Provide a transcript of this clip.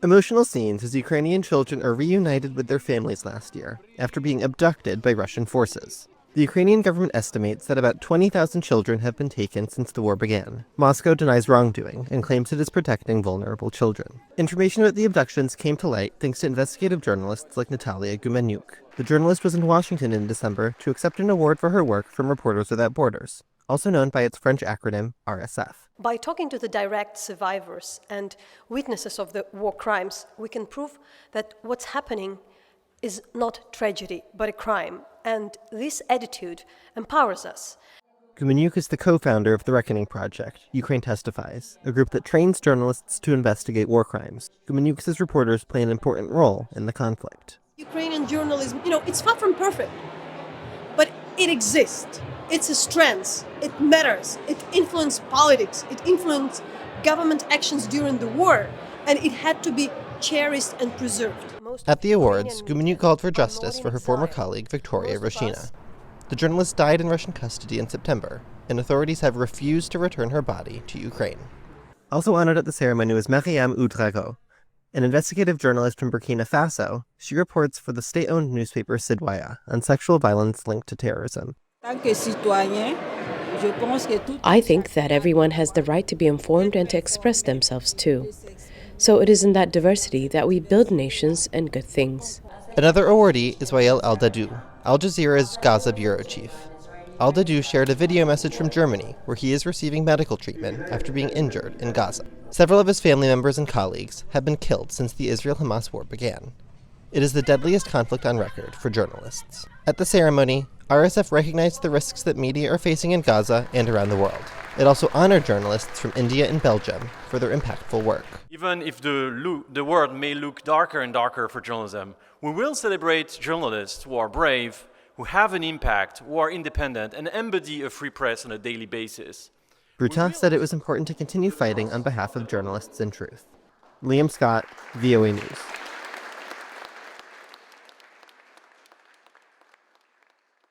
Emotional scenes as Ukrainian children are reunited with their families last year after being abducted by Russian forces. The Ukrainian government estimates that about 20,000 children have been taken since the war began. Moscow denies wrongdoing and claims it is protecting vulnerable children. Information about the abductions came to light thanks to investigative journalists like Nataliya Gumenyuk. The journalist was in Washington in December to accept an award for her work from Reporters Without Borders, also known by its French acronym RSF. By talking to the direct survivors and witnesses of the war crimes, we can prove that what's happening is not tragedy, but a crime. And this attitude empowers us. Gumenyuk is the co-founder of the Reckoning Project, Ukraine Testifies, a group that trains journalists to investigate war crimes. Gumenyuk says reporters play an important role in the conflict. Ukrainian journalism, it's far from perfect, but it exists. It's a strength. It matters. It influenced politics. It influenced government actions during the war, and it had to be cherished and preserved. At the awards, Gumenyuk called for justice for her former colleague, Victoria Roshina. The journalist died in Russian custody in September, and authorities have refused to return her body to Ukraine. Also honored at the ceremony was Mariam Ouedraogo, an investigative journalist from Burkina Faso. She reports for the state-owned newspaper Citoyen on sexual violence linked to terrorism. I think that everyone has the right to be informed and to express themselves too. So it is in that diversity that we build nations and good things. Another awardee is Wael Al-Dadou, Al Jazeera's Gaza bureau chief. Al-Dadou shared a video message from Germany where he is receiving medical treatment after being injured in Gaza. Several of his family members and colleagues have been killed since the Israel-Hamas war began. It is the deadliest conflict on record for journalists. At the ceremony, RSF recognized the risks that media are facing in Gaza and around the world. It also honored journalists from India and Belgium for their impactful work. Even if the world may look darker and darker for journalism, we will celebrate journalists who are brave, who have an impact, who are independent, and embody a free press on a daily basis. Bruta said it was important to continue fighting on behalf of journalists and truth. Liam Scott, VOA News.